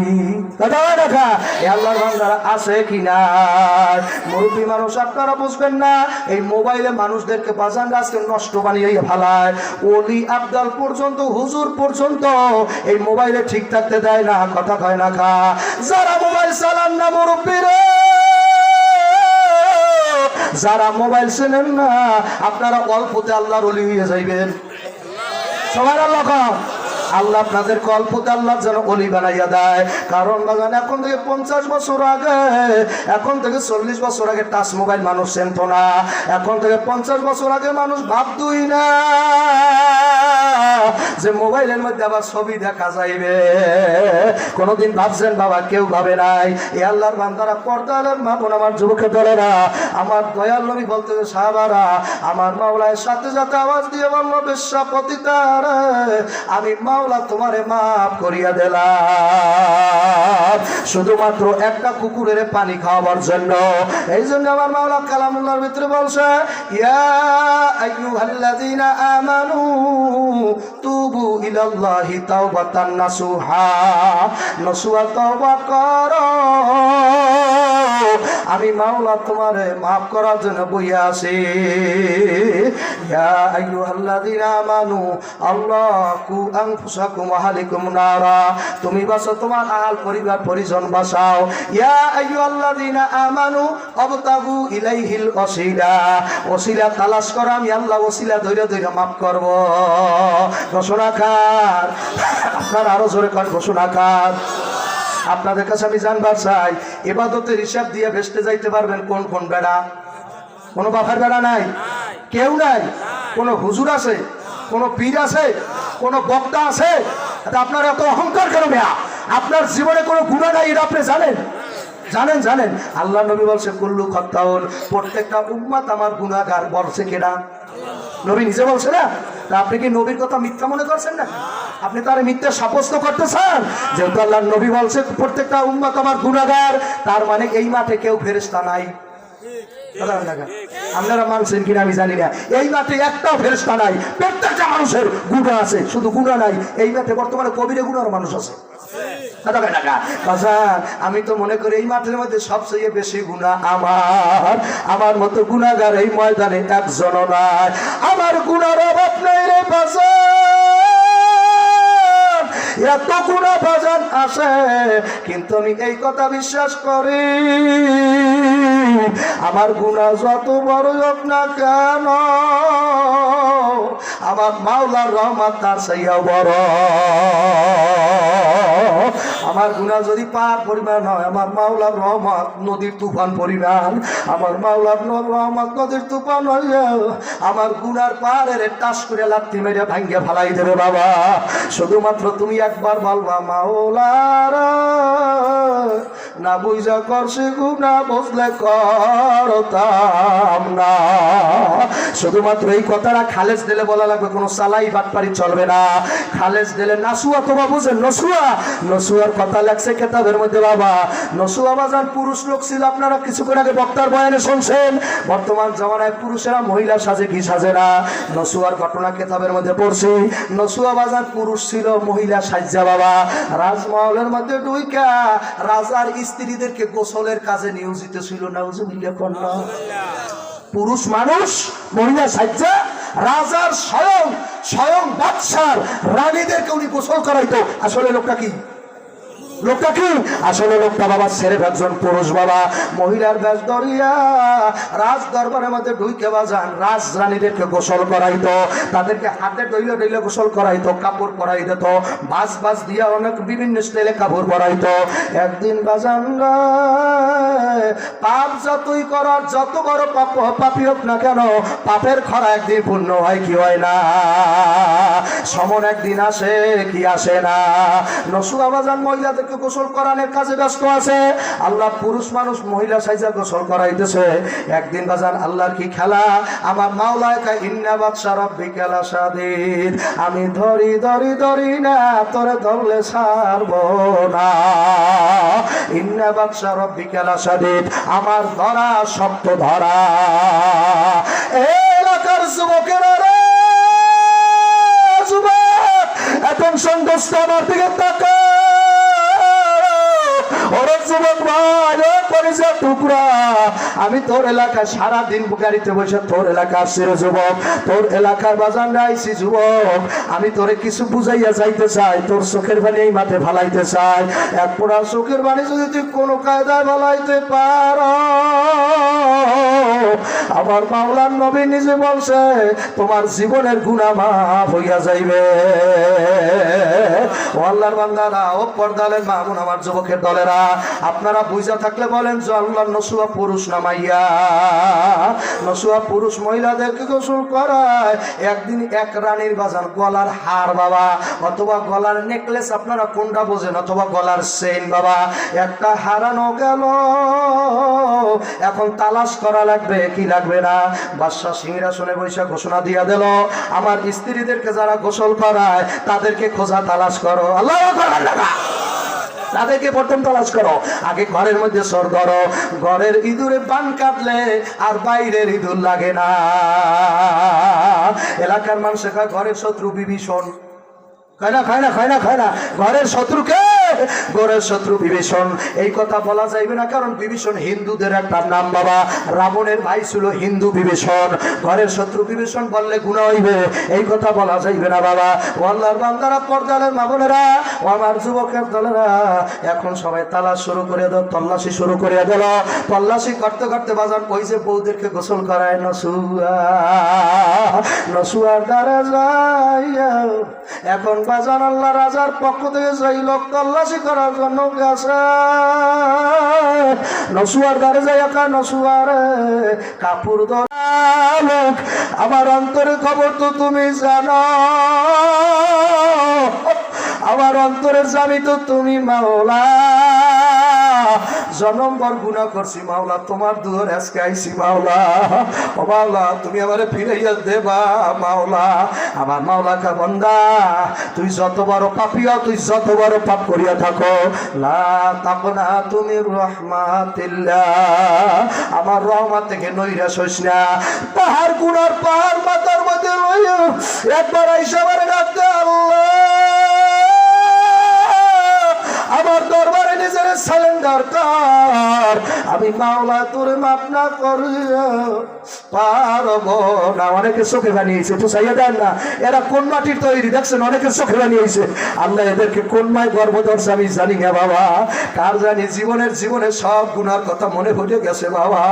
কথা দেখা আল্লাহর বান্দারা আছে কিনা, মুরব্বী মানুষ আপনারা বুঝবেন না, এই মোবাইলে মানুষদেরকে বাজান আজকে নষ্ট বানিয়ে ফেলায়, ওলি আবদাল পর্যন্ত হুজুর পর্যন্ত এই মোবাইলে ঠিক থাকতে দেয় না, কথা কয় না, যারা মোবাইল চালান না মুরব্বীরা, যারা মোবাইল চেনেন না, আপনারা অল্পতে আল্লাহর ওলি হয়ে যাইবেন, সবার আল্লাহ আল্লাহ আপনাদের অল্পতে আল্লাহ যেন অলি বানাইয়া দেয়, কারণ বাজান এখন থেকে 50 বছর আগে, এখন থেকে 40 বছর আগে টাচ মোবাইল মানুষ চেনত না, এখন থেকে 50 বছর আগে মানুষ ভাবতই না যে মোবাইলের মধ্যে আবার ছবি দেখা যাইবে, কোনদিন ভাবছেন বাবা, কেউ ভাবে নাই, এ আল্লাহর বান্দারা, পর্দার মা বোন, আমার যুবকের দলেরা, আমার দয়াল নবী বলতে সাহাবারা, আমার মাওলার সাথে সাথে আওয়াজ দিয়ে বলল, বেশ্যা পতিতার আমি মাওলা তোমারে মাফ করিয়া দিলাম, শুধুমাত্র একটা কুকুরের পানি খাওয়াবার জন্য, এই জন্য আমার মাওলা কালামুল্লাহর ভিতরে বলছে, ইয়া আইয়ুহাল্লাযীনা আমানু তুবু ইলাল্লাহি তাওবাতান নাসুহা, নসুহা তওবা করো, আমি মাওলা তোমারে মাফ করার জন্য বইয়া আছি। ইয়া আইয়ুহাল্লাযীনা আমানু আল্লাহু আনফুসাকুম ওয়া আহলিকুম নারা, তুমি বাঁচো তোমার আহল পরিবার পরিজন বাঁচাও। ইয়া আইয়ুহাল্লাযীনা আমানু আবতাগু ইলাইহিল ওয়াসিলা, ওসিলা তালাশ করো, আমি আল্লাহ ওসিলা ধৈর্য ধৈর্য মাফ করব। ঘোষণাকার আপনার আরো জোরে কর ঘোষণাকার। আপনাদের কাছে আমি জানবার চাই, ইবাদতের হিসাব দিয়ে ভেস্তে যাইতে পারবেন কোন কোন বেড়া? কোনো বাফার বেড়া নাই, কেউ নাই। কোনো হুজুর আছে, কোনো পীর আছে, কোনো বক্তা আছে? আপনার এত অহংকার কেন মেয়া? আপনার জীবনে কোনো গুনাহ নাই, এটা আপনি জানেন? জানেন জানেন আল্লাহ নবী বলছে কুল্লু খাত্তাউন, প্রত্যেকটা উম্মত আমার গুনাহগার। বলছে কেডা? নবী নিজে বলছে না? তা আপনি কি নবীর কথা মিথ্যা মনে করছেন না? আপনি তার মিথ্যা সাব্যস্ত করতে চান? যেহেতু আল্লাহ নবী বলছে প্রত্যেকটা উম্মত আমার গুনাহগার, তার মানে এই মাঠে কেউ ফেরেশতা নাই। আপনারা মানছেন কিনা আমি জানি না, এই মাঠে একটাও ফেরেশতা নাই। প্রত্যেকটা মানুষের গুনাহ আছে, শুধু গুনাহ নাই। এই মাঠে বর্তমানে কবিরে গুনাহর মানুষ আছে। আমি তো মনে করি এই মাঠের মধ্যে সবচেয়ে বেশি গুনাহ আমার মতো গুনাহগার এই ময়দানে একজনও নাই। আমার গুনাহর অভাব নেই রে বাজার, এত গুনাহ বাজার আসে, কিন্তু আমি এই কথা বিশ্বাস করি, আমার গুনাহ যত বড় হোক না কেন, আমার মাওলার রহমত তার চাইয়াও বড়। আমার গুনাহ যদি পার পরিমাণ হয়, আমার মাওলার রহমত নদীর তুফান পরিমাণ। আমার মাওলার রহমত নদীর তুফান হইয়া আমার গুনার পাড়ের টাস করে লাথি মেরে ভাঙ্গে ফালাই দেবে বাবা। শুধুমাত্র তুমি একবার বলবা, মাওলার না বুঝা করছে গুনাহ, বুঝলে করতাম না। শুধুমাত্র এই কথাটা খালেজ দিলে বলা লাগবে, কোনো সালাই বাটপারি চলবে না। খালেজ দিলে নাসুয়া, তোমরা বুঝেন নসুয়া? নসুয়ার কথা লাগছে কেতাবের মধ্যে বাবা। নসুয়া বাজান পুরুষ লোক ছিল, আপনারা কিছুক্ষণ আগে বক্তার বয়ানে শুনছেন। বর্তমান জামানায় পুরুষেরা মহিলার সাজে কি সাজে না। নসুয়ার ঘটনা কেতাবের মধ্যে পড়ছি। নসুয়া বাজান পুরুষ ছিল, মহিলা সাজ্জা বাবা। রাজমহলের মধ্যে ঢুইকা রাজার স্ত্রীদেরকে গোসলের কাজে নিয়োজিত ছিল। নাউজুবিল্লাহ কন্যা, পুরুষ মানুষ মহিলা সাজ্জা রাজার স্বয়ং বাদশার রানীদেরকে উনি গোসল করাইতো। আসলে লোকটা কি? লোকটা কি আসলে? লোকটা বাবা সেরেফ একজন পুরুষ বাবা। মহিলার বেশ ধরিয়া রাজ দরবারের মধ্যে ঢুইকে বাজান রাজ রানীদেরকে গোসল করাইতো, তাদেরকে হাতে ডইলে ডইলে গোসল করাইতো, কাপড় পরাই দিত, বাস দিয়া অনেক বিভিন্ন স্টাইলে কাপড় পরাইতো। একদিন বাজান পাপ যতই করার, যত বড় পাপী হোক না কেন, পাপের খরা একদিন পূর্ণ হয় কি হয় না? সমন একদিন আসে কি আসে না? নসুয়া বাজান মহিলাদের গোসল করানোর কাজে ব্যস্ত আছে। আল্লাহ পুরুষ মানুষ মহিলা সাইজা গোসল করাইতেছে। একদিন বাজান আল্লাহর কি খেলা, আমার মাওলা কয় ইন্না বাদশা রাব্বিকা লাশাদীদ, আমি ধরি ধরি ধরি না, তোরে ধরলে ছাড়বো না। ইন্না বাদশা রাব্বিকা লাশাদীদ, আমার ধরা শক্ত ধরা। এলাকার যুবকেরা রে, যুবক অ্যাটেনশন দোস্ত, আমার দিকে তাকা। ওরে যুবক ভাই, ও পরিচয় টুকরা, আমি তোর এলাকায় সারাদিন গাড়িতে বসে তোর এলাকা আসছি রে যুবক, তোর এলাকার বাজান আইছি যুবক। আমি তোরে কিছু বুঝাইয়া যাইতে চাই, তোর চোখের পানি এই মাঠে ফালাইতে চাই। এক পোড়া চোখের পানি যদি তুই কোনো কায়দায় ফালাইতে পার, আমার মাওলার নবী নিজে বলছে তোমার জীবনের গুনাহ মাফ হইয়া যাইবে। ও আল্লাহর বান্দারা, ও পর্দালের মামুন, আমার যুবকের দলেরা, আপনারা বুঝা থাকলে বলেন যে আল্লাহর নসুয়া পুরুষ নামাইয়া, নসুয়া পুরুষ মহিলাদেরকে গোসল করায়। একদিন এক রানীর বাজান গলার হার বাবা, অথবা গলার নেকলেস, আপনারা কোনটা বোঝেন, অথবা গলার চেইন বাবা, একটা হারানো গেল। এখন তালাশ করা লাগবে কি লাগবে না? বাদশা সিংহাসনে বৈশা ঘোষণা দিয়া দিল, আমার স্ত্রীদেরকে যারা গোসল করায় তাদেরকে খোঁজা তালাশ করো। আল্লাহু আকবার, তাদেরকে প্রথম তালাশ করো। আগে ঘরের মধ্যে সর ধরো, ঘরের ইঁদুরে বান কাটলে আর বাইরের ইঁদুর লাগে না। এলাকার মানুষ ঘরের শত্রু বিভীষণ, খায় না ঘরের শত্রুকে ঘরের শত্রু বিভীষণ, এই কথা বলা যাইবে না, কারণ বিভীষণ হিন্দুদের একটা নাম বাবা। রাবণের ভাই ছিল হিন্দু বিভীষণ, ঘরের শত্রু বিভীষণ বললে গুনাহ হইবে, এই কথা বলা যাইবে না বাবা। ও আল্লাহর বান্দারা, পর্দালের মা বোনেরা, ও আমার যুবকের দলেরা, এখন সবাই তালাশ শুরু করে দাও, তল্লাশি শুরু করে দিল। তল্লাশি করতে করতে বাজান ওই যে বউদেরকে গোসল করায় নসুয়ার দ্বারা যাইয়া এখন বাজান আল্লাহ রাজার পক্ষ থেকে সেই লোক তল্লাশি করার জন্য গেছে। নসুয়ার দ্বারে যাই একা নসুয়ারে কাপড় লোক, আমার অন্তরের খবর তো তুমি জানো, আমার অন্তরের জানি তো তুমি মাওলা। জনমবার গুনাহ করছি মাওলা, তোমার দুয়ারে আজকে আইছি মাওলা। ও মাওলা, তুমি আমারে ফিরাইয়া দেবা মাওলা। আমার মাওলা কা বান্দা, তুই যত বড় পাপী হও, তুই যত বড় পাপ করিয়া থাকো, লা তাকনা তুমি রাহমাতিল্লাহ, আমার রহমত থেকে নৈরাশ হইস না। পাহাড় গুনার পাহাড় মাথার মধ্যে লইয়া একবার আইসা আমারে ডাকতে, আল্লাহ আমার দরবারে নিজের সালেন্ডার কর, আমি মাওলা তোরে মাফ না করিয়া পারবো না। অনেকে চোখে বানিয়েছে, বুঝাইয়া দেন না এরা কোন মাটির তৈরি, দেখছেন অনেকে চোখে বানিয়েছে। আল্লাহ এদেরকে কোন মায় গর্ব ধরছে আমি জানি না বাবা, কার জানি জীবনের সব গুনার কথা মনে পড়ে গেছে বাবা।